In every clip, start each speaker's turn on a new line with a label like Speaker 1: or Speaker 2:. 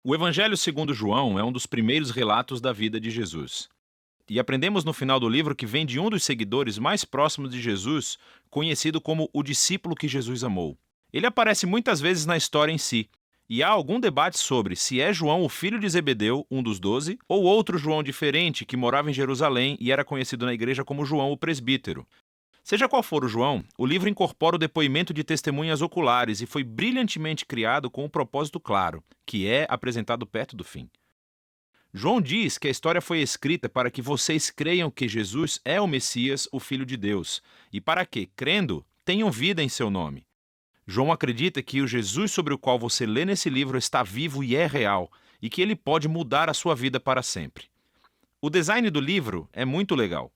Speaker 1: O Evangelho segundo João é um dos primeiros relatos da vida de Jesus. E aprendemos no final do livro que vem de um dos seguidores mais próximos de Jesus, conhecido como o discípulo que Jesus amou. Ele aparece muitas vezes na história em si, e há algum debate sobre se é João o filho de Zebedeu, um dos 12, ou outro João diferente que morava em Jerusalém e era conhecido na igreja como João o presbítero. Seja qual for o João, o livro incorpora o depoimento de testemunhas oculares e foi brilhantemente criado com um propósito claro, que é apresentado perto do fim. João diz que a história foi escrita para que vocês creiam que Jesus é o Messias, o Filho de Deus, e para que, crendo, tenham vida em seu nome. João acredita que o Jesus sobre o qual você lê nesse livro está vivo e é real, e que ele pode mudar a sua vida para sempre. O design do livro é muito legal.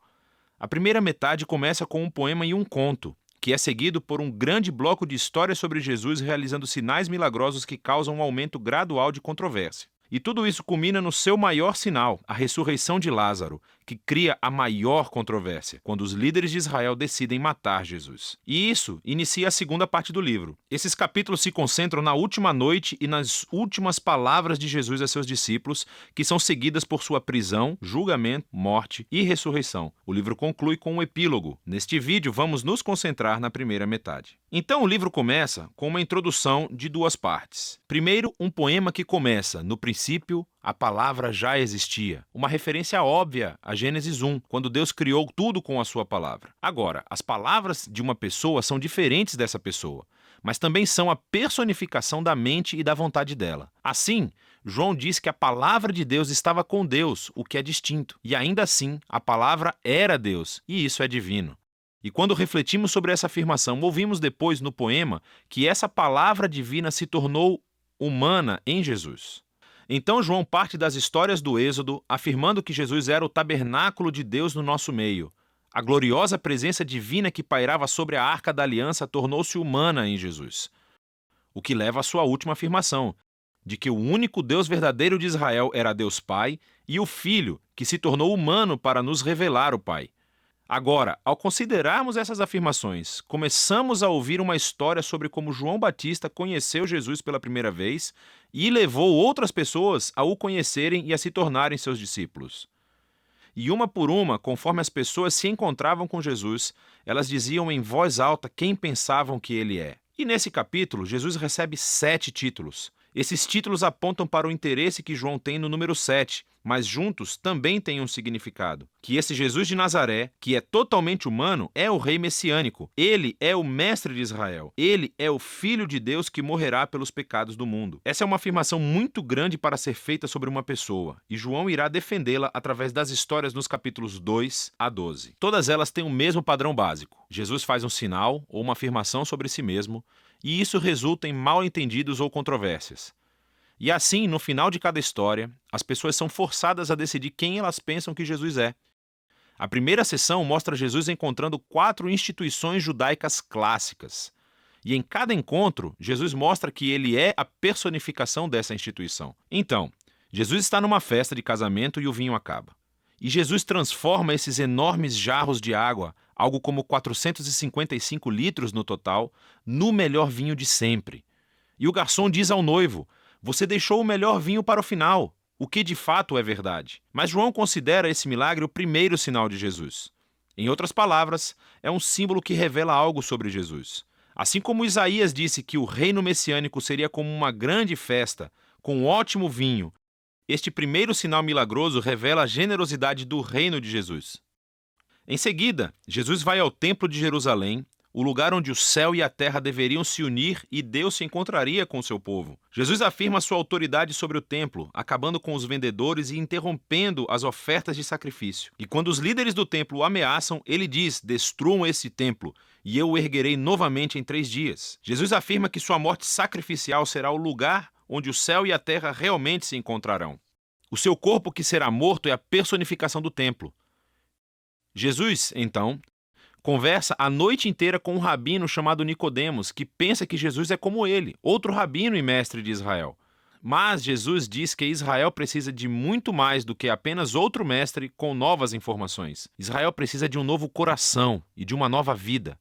Speaker 1: A primeira metade começa com um poema e um conto, que é seguido por um grande bloco de histórias sobre Jesus realizando sinais milagrosos que causam um aumento gradual de controvérsia. E tudo isso culmina no seu maior sinal, a ressurreição de Lázaro, que cria a maior controvérsia, quando os líderes de Israel decidem matar Jesus. E isso inicia a segunda parte do livro. Esses capítulos se concentram na última noite e nas últimas palavras de Jesus a seus discípulos, que são seguidas por sua prisão, julgamento, morte e ressurreição. O livro conclui com um epílogo. Neste vídeo, vamos nos concentrar na primeira metade. Então o livro começa com uma introdução de duas partes. Primeiro, um poema que começa: no princípio, a palavra já existia. Uma referência óbvia a Gênesis 1, quando Deus criou tudo com a sua palavra. Agora, as palavras de uma pessoa são diferentes dessa pessoa, mas também são a personificação da mente e da vontade dela. Assim, João diz que a palavra de Deus estava com Deus, o que é distinto. E ainda assim, a palavra era Deus, e isso é divino. E quando refletimos sobre essa afirmação, ouvimos depois no poema que essa palavra divina se tornou humana em Jesus. Então João parte das histórias do Êxodo, afirmando que Jesus era o tabernáculo de Deus no nosso meio. A gloriosa presença divina que pairava sobre a Arca da Aliança tornou-se humana em Jesus. O que leva à sua última afirmação, de que o único Deus verdadeiro de Israel era Deus Pai e o Filho, que se tornou humano para nos revelar o Pai. Agora, ao considerarmos essas afirmações, começamos a ouvir uma história sobre como João Batista conheceu Jesus pela primeira vez e levou outras pessoas a o conhecerem e a se tornarem seus discípulos. E uma por uma, conforme as pessoas se encontravam com Jesus, elas diziam em voz alta quem pensavam que ele é. E nesse capítulo, Jesus recebe 7 títulos. Esses títulos apontam para o interesse que João tem no número 7, mas juntos também têm um significado. Que esse Jesus de Nazaré, que é totalmente humano, é o rei messiânico. Ele é o mestre de Israel. Ele é o Filho de Deus que morrerá pelos pecados do mundo. Essa é uma afirmação muito grande para ser feita sobre uma pessoa, e João irá defendê-la através das histórias nos capítulos 2 a 12. Todas elas têm o mesmo padrão básico. Jesus faz um sinal ou uma afirmação sobre si mesmo, e isso resulta em mal-entendidos ou controvérsias. E assim, no final de cada história, as pessoas são forçadas a decidir quem elas pensam que Jesus é. A primeira sessão mostra Jesus encontrando 4 instituições judaicas clássicas. E em cada encontro, Jesus mostra que ele é a personificação dessa instituição. Então, Jesus está numa festa de casamento e o vinho acaba. E Jesus transforma esses enormes jarros de água, algo como 455 litros no total, no melhor vinho de sempre. E o garçom diz ao noivo: você deixou o melhor vinho para o final, o que de fato é verdade. Mas João considera esse milagre o primeiro sinal de Jesus. Em outras palavras, é um símbolo que revela algo sobre Jesus. Assim como Isaías disse que o reino messiânico seria como uma grande festa, com ótimo vinho, este primeiro sinal milagroso revela a generosidade do reino de Jesus. Em seguida, Jesus vai ao Templo de Jerusalém, o lugar onde o céu e a terra deveriam se unir e Deus se encontraria com o seu povo. Jesus afirma sua autoridade sobre o templo, acabando com os vendedores e interrompendo as ofertas de sacrifício. E quando os líderes do templo o ameaçam, ele diz: destruam esse templo, e eu o erguerei novamente em 3 dias. Jesus afirma que sua morte sacrificial será o lugar onde o céu e a terra realmente se encontrarão. O seu corpo que será morto é a personificação do templo. Jesus, então, conversa a noite inteira com um rabino chamado Nicodemos, que pensa que Jesus é como ele, outro rabino e mestre de Israel. Mas Jesus diz que Israel precisa de muito mais do que apenas outro mestre com novas informações. Israel precisa de um novo coração e de uma nova vida.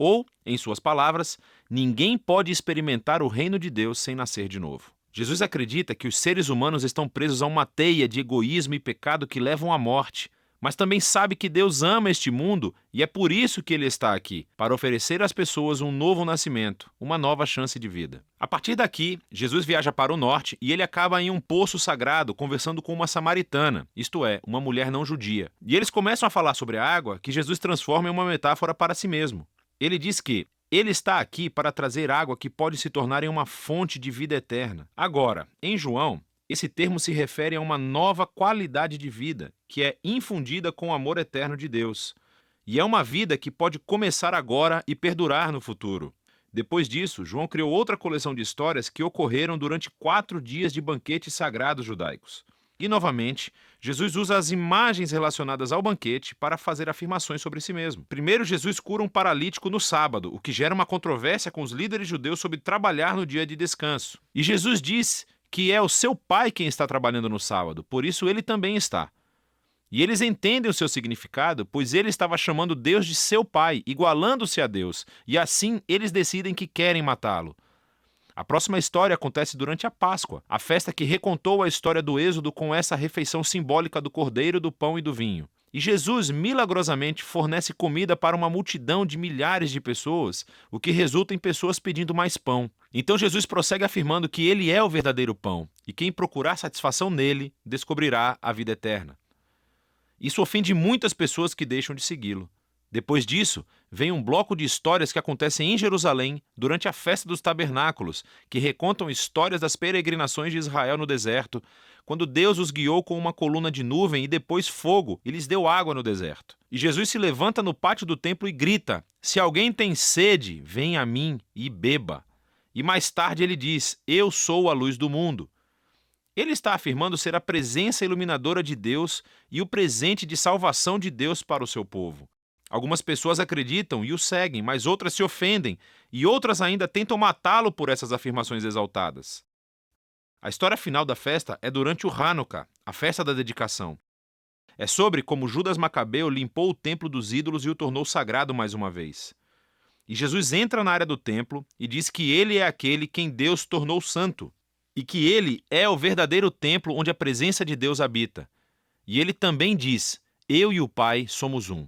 Speaker 1: Ou, em suas palavras, ninguém pode experimentar o reino de Deus sem nascer de novo. Jesus acredita que os seres humanos estão presos a uma teia de egoísmo e pecado que levam à morte, mas também sabe que Deus ama este mundo e é por isso que ele está aqui, para oferecer às pessoas um novo nascimento, uma nova chance de vida. A partir daqui, Jesus viaja para o norte e ele acaba em um poço sagrado conversando com uma samaritana, isto é, uma mulher não judia. E eles começam a falar sobre a água que Jesus transforma em uma metáfora para si mesmo. Ele diz que ele está aqui para trazer água que pode se tornar em uma fonte de vida eterna. Agora, em João, esse termo se refere a uma nova qualidade de vida, que é infundida com o amor eterno de Deus. E é uma vida que pode começar agora e perdurar no futuro. Depois disso, João criou outra coleção de histórias que ocorreram durante 4 dias de banquetes sagrados judaicos. E, novamente, Jesus usa as imagens relacionadas ao banquete para fazer afirmações sobre si mesmo. Primeiro, Jesus cura um paralítico no sábado, o que gera uma controvérsia com os líderes judeus sobre trabalhar no dia de descanso. E Jesus diz que é o seu pai quem está trabalhando no sábado, por isso ele também está. E eles entendem o seu significado, pois ele estava chamando Deus de seu pai, igualando-se a Deus, e assim eles decidem que querem matá-lo. A próxima história acontece durante a Páscoa, a festa que recontou a história do Êxodo com essa refeição simbólica do cordeiro, do pão e do vinho. E Jesus, milagrosamente, fornece comida para uma multidão de milhares de pessoas, o que resulta em pessoas pedindo mais pão. Então Jesus prossegue afirmando que ele é o verdadeiro pão, e quem procurar satisfação nele, descobrirá a vida eterna. Isso ofende muitas pessoas que deixam de segui-lo. Depois disso, vem um bloco de histórias que acontecem em Jerusalém durante a festa dos tabernáculos, que recontam histórias das peregrinações de Israel no deserto, quando Deus os guiou com uma coluna de nuvem e depois fogo e lhes deu água no deserto. E Jesus se levanta no pátio do templo e grita: "Se alguém tem sede, venha a mim e beba." E mais tarde ele diz: "Eu sou a luz do mundo." Ele está afirmando ser a presença iluminadora de Deus e o presente de salvação de Deus para o seu povo. Algumas pessoas acreditam e o seguem, mas outras se ofendem, e outras ainda tentam matá-lo por essas afirmações exaltadas. A história final da festa é durante o Hanukkah, a festa da dedicação. É sobre como Judas Macabeu limpou o templo dos ídolos e o tornou sagrado mais uma vez. E Jesus entra na área do templo e diz que ele é aquele quem Deus tornou santo, e que ele é o verdadeiro templo onde a presença de Deus habita. E ele também diz: "Eu e o Pai somos um."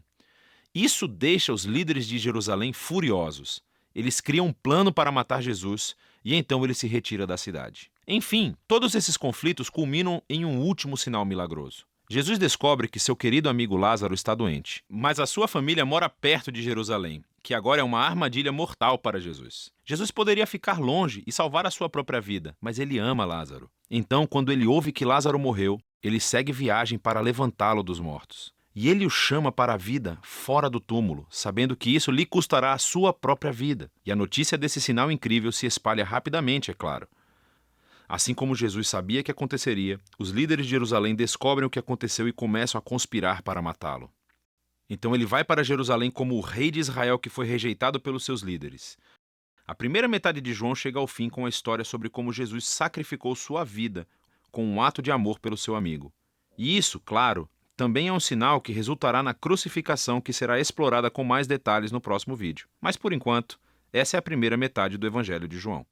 Speaker 1: Isso deixa os líderes de Jerusalém furiosos. Eles criam um plano para matar Jesus e então ele se retira da cidade. Enfim, todos esses conflitos culminam em um último sinal milagroso. Jesus descobre que seu querido amigo Lázaro está doente, mas a sua família mora perto de Jerusalém, que agora é uma armadilha mortal para Jesus. Jesus poderia ficar longe e salvar a sua própria vida, mas ele ama Lázaro. Então, quando ele ouve que Lázaro morreu, ele segue viagem para levantá-lo dos mortos. E ele o chama para a vida fora do túmulo, sabendo que isso lhe custará a sua própria vida. E a notícia desse sinal incrível se espalha rapidamente, é claro. Assim como Jesus sabia que aconteceria, os líderes de Jerusalém descobrem o que aconteceu e começam a conspirar para matá-lo. Então ele vai para Jerusalém como o rei de Israel que foi rejeitado pelos seus líderes. A primeira metade de João chega ao fim com a história sobre como Jesus sacrificou sua vida com um ato de amor pelo seu amigo. E isso, claro, também é um sinal que resultará na crucificação que será explorada com mais detalhes no próximo vídeo. Mas por enquanto, essa é a primeira metade do Evangelho de João.